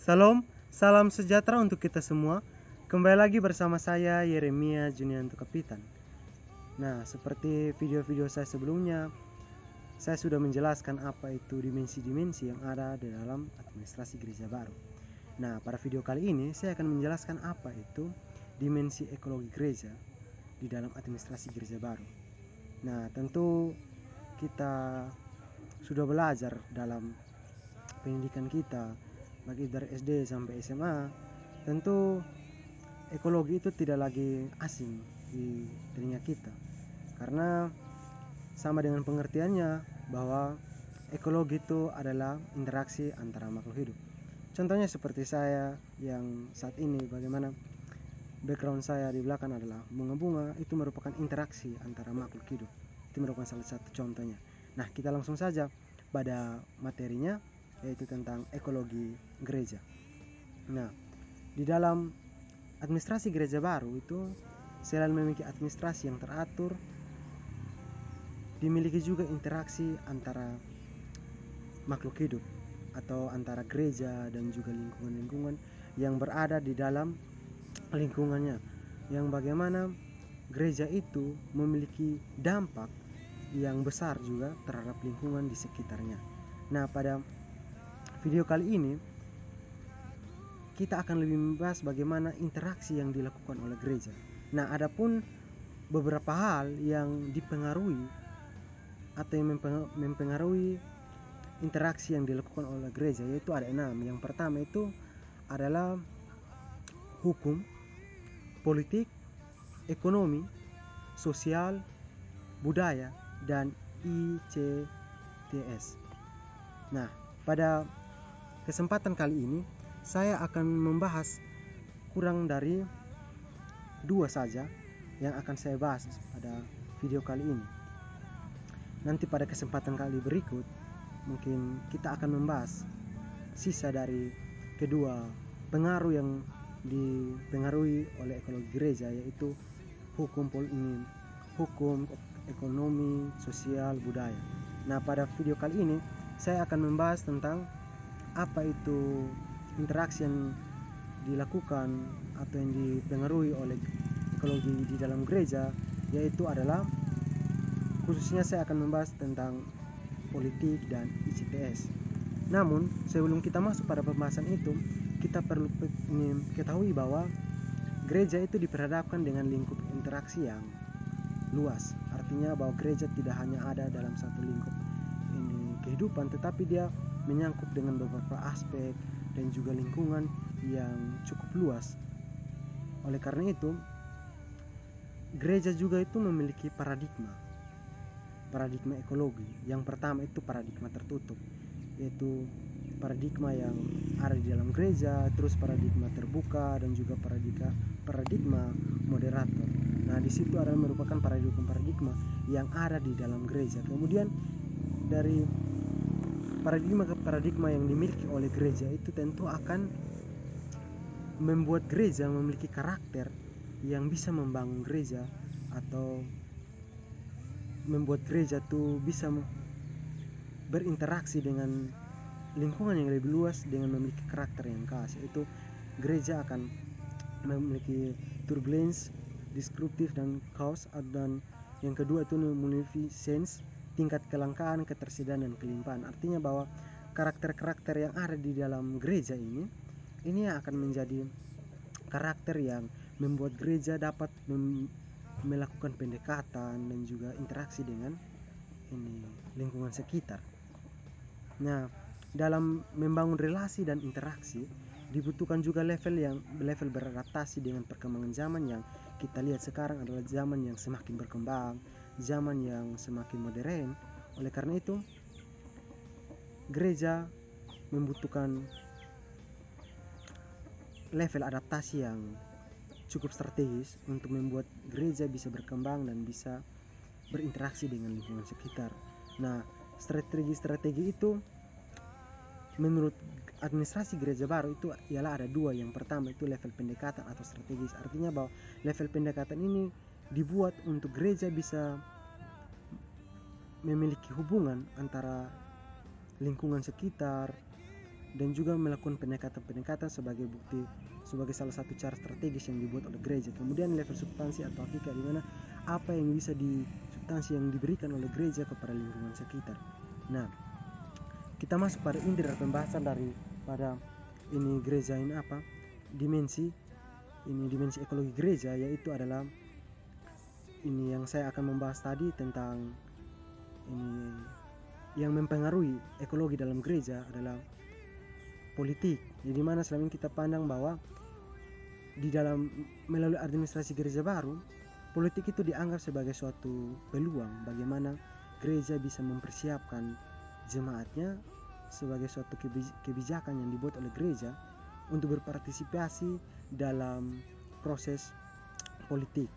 Salam, salam sejahtera untuk kita semua. Kembali lagi bersama saya Yeremia Junianto Kapitan. Nah, seperti video-video saya sebelumnya, saya sudah menjelaskan apa itu dimensi-dimensi yang ada di dalam administrasi gereja baru. Nah, pada video kali ini saya akan menjelaskan apa itu dimensi ekologi gereja di dalam administrasi gereja baru. Nah, tentu kita sudah belajar dalam pendidikan kita, bagi dari SD sampai SMA, tentu ekologi itu tidak lagi asing di telinga kita, karena sama dengan pengertiannya bahwa ekologi itu adalah interaksi antara makhluk hidup. Contohnya seperti saya yang saat ini, bagaimana background saya di belakang adalah bunga-bunga, itu merupakan interaksi antara makhluk hidup. Itu merupakan salah satu contohnya. Nah, kita langsung saja pada materinya, yaitu tentang ekologi gereja. Nah, di dalam administrasi gereja baru itu selain memiliki administrasi yang teratur, dimiliki juga interaksi antara makhluk hidup atau antara gereja dan juga lingkungan-lingkungan yang berada di dalam lingkungannya, yang bagaimana gereja itu memiliki dampak yang besar juga terhadap lingkungan di sekitarnya. Nah, pada video kali ini kita akan lebih membahas bagaimana interaksi yang dilakukan oleh gereja. Nah, adapun beberapa hal yang dipengaruhi atau yang mempengaruhi interaksi yang dilakukan oleh gereja, yaitu ada 6. Yang pertama itu adalah hukum, politik, ekonomi, sosial, budaya, dan ICTS. Nah, pada kesempatan kali ini saya akan membahas kurang dari 2 saja yang akan saya bahas pada video kali ini. Nanti pada kesempatan kali berikut mungkin kita akan membahas sisa dari kedua pengaruh yang dipengaruhi oleh ekologi gereja, yaitu hukum, ekonomi, sosial, budaya. Nah, pada video kali ini saya akan membahas tentang apa itu interaksi yang dilakukan atau yang dipengaruhi oleh ekologi di dalam gereja, yaitu adalah khususnya saya akan membahas tentang politik dan ICTS. Namun sebelum kita masuk pada pembahasan itu, kita perlu ketahui bahwa gereja itu diperhadapkan dengan lingkup interaksi yang luas. Artinya bahwa gereja tidak hanya ada dalam satu lingkup ini kehidupan, tetapi dia menyangkut dengan beberapa aspek dan juga lingkungan yang cukup luas. Oleh karena itu, gereja juga itu memiliki paradigma ekologi. Yang pertama itu paradigma tertutup, yaitu paradigma yang ada di dalam gereja, terus paradigma terbuka, dan juga paradigma moderator. Nah, di situ adalah merupakan paradigma yang ada di dalam gereja. Kemudian dari paradigma yang dimiliki oleh gereja itu tentu akan membuat gereja memiliki karakter yang bisa membangun gereja atau membuat gereja tuh bisa berinteraksi dengan lingkungan yang lebih luas dengan memiliki karakter yang khas, yaitu gereja akan memiliki turbulence, deskriptif, dan chaos. Dan yang kedua itu memiliki sense, tingkat kelangkaan, ketersediaan, dan kelimpahan. Artinya bahwa karakter-karakter yang ada di dalam gereja ini akan menjadi karakter yang membuat gereja dapat melakukan pendekatan dan juga interaksi dengan lingkungan sekitar. Nah, dalam membangun relasi dan interaksi dibutuhkan juga level beradaptasi dengan perkembangan zaman yang kita lihat sekarang adalah zaman yang semakin berkembang, zaman yang semakin modern. Oleh karena itu, gereja membutuhkan level adaptasi yang cukup strategis untuk membuat gereja bisa berkembang dan bisa berinteraksi dengan lingkungan sekitar. Nah, strategi itu menurut administrasi gereja baru itu ialah ada 2. Yang pertama itu level pendekatan atau strategis. Artinya bahwa level pendekatan ini dibuat untuk gereja bisa memiliki hubungan antara lingkungan sekitar, dan juga melakukan pendekatan-pendekatan sebagai bukti, sebagai salah satu cara strategis yang dibuat oleh gereja. Kemudian level substansi atau hakikat, di mana apa yang bisa substansi yang diberikan oleh gereja kepada lingkungan sekitar. Nah, kita masuk pada inti dari pembahasan pada ini gereja ini apa? Dimensi ekologi gereja, yaitu adalah ini yang saya akan membahas tadi tentang ini yang mempengaruhi ekologi dalam gereja adalah politik. Jadi mana selama ini kita pandang bahwa di dalam melalui administrasi gereja baru, politik itu dianggap sebagai suatu peluang bagaimana gereja bisa mempersiapkan jemaatnya sebagai suatu kebijakan yang dibuat oleh gereja untuk berpartisipasi dalam proses politik.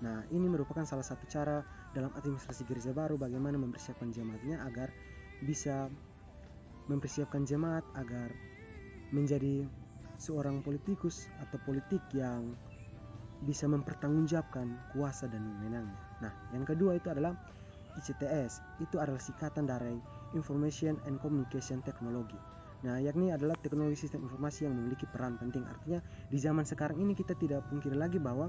Nah, ini merupakan salah satu cara dalam administrasi gereja baru bagaimana mempersiapkan jemaatnya agar bisa mempersiapkan jemaat agar menjadi seorang politikus atau politik yang bisa mempertanggungjawabkan kuasa dan wewenangnya. Nah, yang kedua itu adalah ICTS. Itu adalah singkatan dari Information and Communication Technology. Nah, yakni adalah teknologi sistem informasi yang memiliki peran penting. Artinya di zaman sekarang ini kita tidak pungkiri lagi bahwa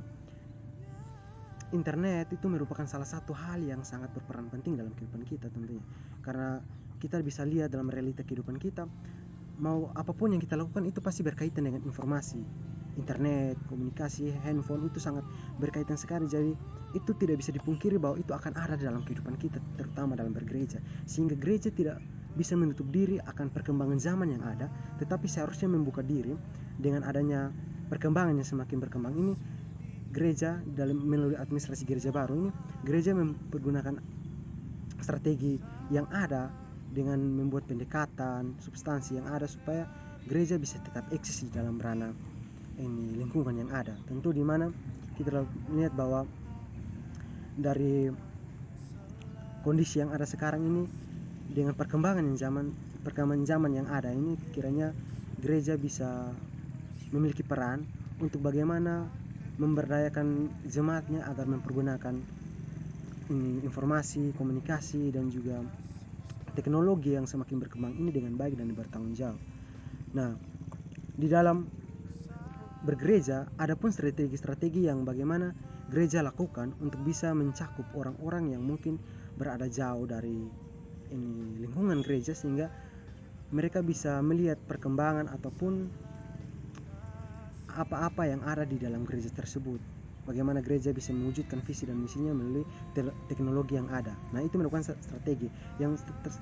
internet itu merupakan salah satu hal yang sangat berperan penting dalam kehidupan kita tentunya. Karena kita bisa lihat dalam realita kehidupan kita, mau apapun yang kita lakukan itu pasti berkaitan dengan informasi. Internet, komunikasi, handphone itu sangat berkaitan sekali. Jadi itu tidak bisa dipungkiri bahwa itu akan ada dalam kehidupan kita, terutama dalam bergereja. Sehingga gereja tidak bisa menutup diri akan perkembangan zaman yang ada, tetapi seharusnya membuka diri dengan adanya perkembangan yang semakin berkembang ini. Gereja dalam melalui administrasi gereja baru ini, gereja mempergunakan strategi yang ada dengan membuat pendekatan substansi yang ada supaya gereja bisa tetap eksis di dalam ranah ini lingkungan yang ada. Tentu di mana kita lihat bahwa dari kondisi yang ada sekarang ini dengan perkembangan zaman yang ada ini, kiranya gereja bisa memiliki peran untuk bagaimana memberdayakan jemaatnya agar mempergunakan informasi, komunikasi dan juga teknologi yang semakin berkembang ini dengan baik dan bertanggung jawab. Nah, di dalam bergereja ada pun strategi-strategi yang bagaimana gereja lakukan untuk bisa mencakup orang-orang yang mungkin berada jauh dari lingkungan gereja, sehingga mereka bisa melihat perkembangan ataupun apa-apa yang ada di dalam gereja tersebut. Bagaimana gereja bisa mewujudkan visi dan misinya melalui teknologi yang ada. Nah, itu merupakan strategi.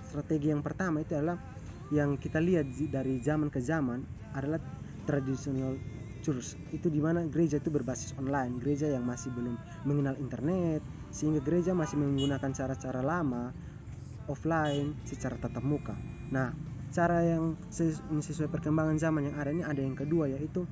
Strategi yang pertama itu adalah yang kita lihat dari zaman ke zaman adalah traditional church. Itu dimana gereja itu berbasis online. Gereja yang masih belum mengenal internet, sehingga gereja masih menggunakan cara-cara lama offline secara tatap muka. Nah, cara yang sesuai perkembangan zaman yang ada ini ada yang kedua, yaitu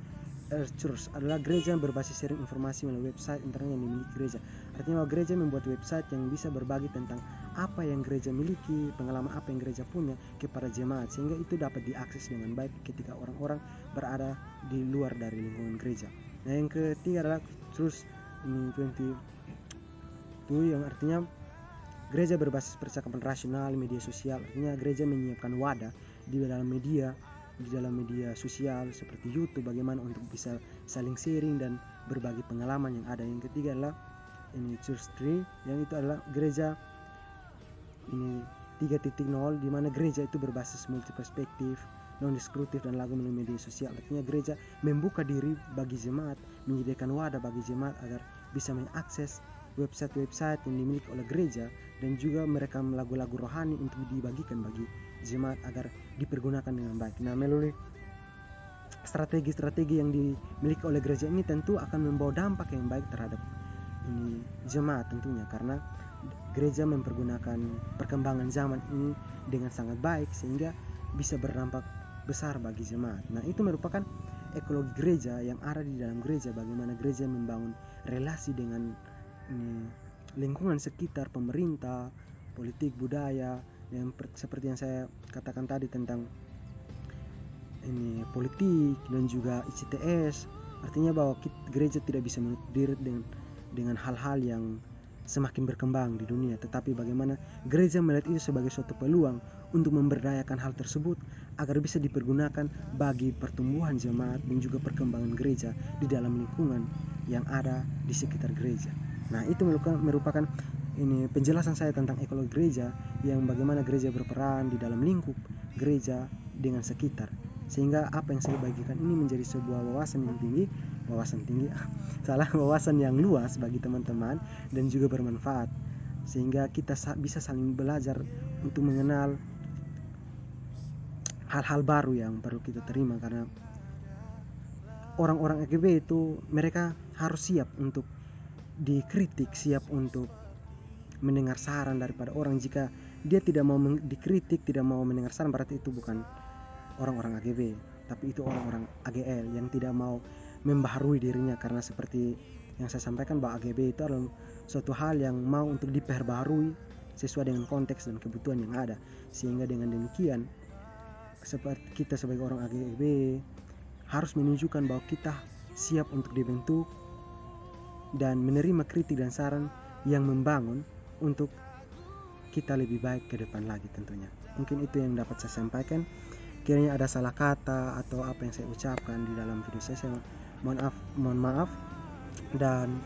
church adalah gereja yang berbasis sharing informasi melalui website internet yang dimiliki gereja. Artinya bahwa gereja membuat website yang bisa berbagi tentang apa yang gereja miliki, pengalaman apa yang gereja punya kepada jemaat, sehingga itu dapat diakses dengan baik ketika orang-orang berada di luar dari lingkungan gereja. Nah, yang ketiga adalah church 22, yang artinya gereja berbasis percakapan rasional, media sosial. Artinya gereja menyiapkan wadah di dalam media sosial seperti YouTube, bagaimana untuk bisa saling sharing dan berbagi pengalaman yang ada. Yang ketiga adalah Church 3, yang itu adalah gereja 3.0, di mana gereja itu berbasis multi perspektif, non-deskriptif dan lagu melalui media sosial. Artinya gereja membuka diri bagi jemaat, menyediakan wadah bagi jemaat agar bisa mengakses website-website yang dimiliki oleh gereja, dan juga merekam lagu-lagu rohani untuk dibagikan bagi jemaat agar dipergunakan dengan baik. Nah, melalui strategi-strategi yang dimiliki oleh gereja ini tentu akan membawa dampak yang baik terhadap jemaat tentunya, karena gereja mempergunakan perkembangan zaman ini dengan sangat baik sehingga bisa berdampak besar bagi jemaat. Nah, itu merupakan ekologi gereja yang ada di dalam gereja, bagaimana gereja membangun relasi dengan lingkungan sekitar, pemerintah, politik, budaya, yang seperti yang saya katakan tadi tentang politik dan juga ICTS. Artinya bahwa gereja tidak bisa menutup diri dengan hal-hal yang semakin berkembang di dunia, tetapi bagaimana gereja melihat itu sebagai suatu peluang untuk memberdayakan hal tersebut agar bisa dipergunakan bagi pertumbuhan jemaat dan juga perkembangan gereja di dalam lingkungan yang ada di sekitar gereja. Nah, itu merupakan ini penjelasan saya tentang ekologi gereja, yang bagaimana gereja berperan di dalam lingkup gereja dengan sekitar, sehingga apa yang saya bagikan ini menjadi sebuah wawasan yang luas bagi teman-teman dan juga bermanfaat, sehingga kita bisa saling belajar untuk mengenal hal-hal baru yang perlu kita terima. Karena orang-orang AGB itu mereka harus siap untuk dikritik, siap untuk mendengar saran daripada orang. Jika dia tidak mau dikritik, tidak mau mendengar saran, berarti itu bukan orang-orang AGB, tapi itu orang-orang AGL yang tidak mau membaharui dirinya. Karena seperti yang saya sampaikan bahwa AGB itu adalah suatu hal yang mau untuk diperbaharui sesuai dengan konteks dan kebutuhan yang ada, sehingga dengan demikian seperti kita sebagai orang AGB harus menunjukkan bahwa kita siap untuk dibentuk dan menerima kritik dan saran yang membangun untuk kita lebih baik ke depan lagi tentunya. Mungkin itu yang dapat saya sampaikan. Kiranya ada salah kata atau apa yang saya ucapkan di dalam video saya mohon maaf. Dan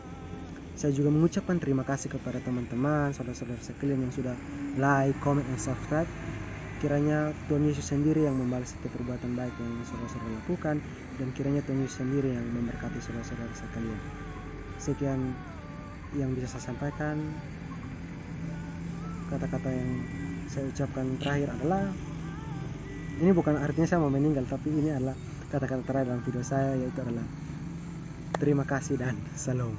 saya juga mengucapkan terima kasih kepada teman-teman, saudara-saudara sekalian yang sudah like, comment, dan subscribe. Kiranya Tuhan Yesus sendiri yang membalas setiap perbuatan baik yang saudara-saudara lakukan, dan kiranya Tuhan Yesus sendiri yang memberkati saudara-saudara sekalian. Sekian yang bisa saya sampaikan. Kata-kata yang saya ucapkan terakhir adalah, ini bukan artinya saya mau meninggal, tapi ini adalah kata-kata terakhir dalam video saya, yaitu adalah terima kasih dan salam.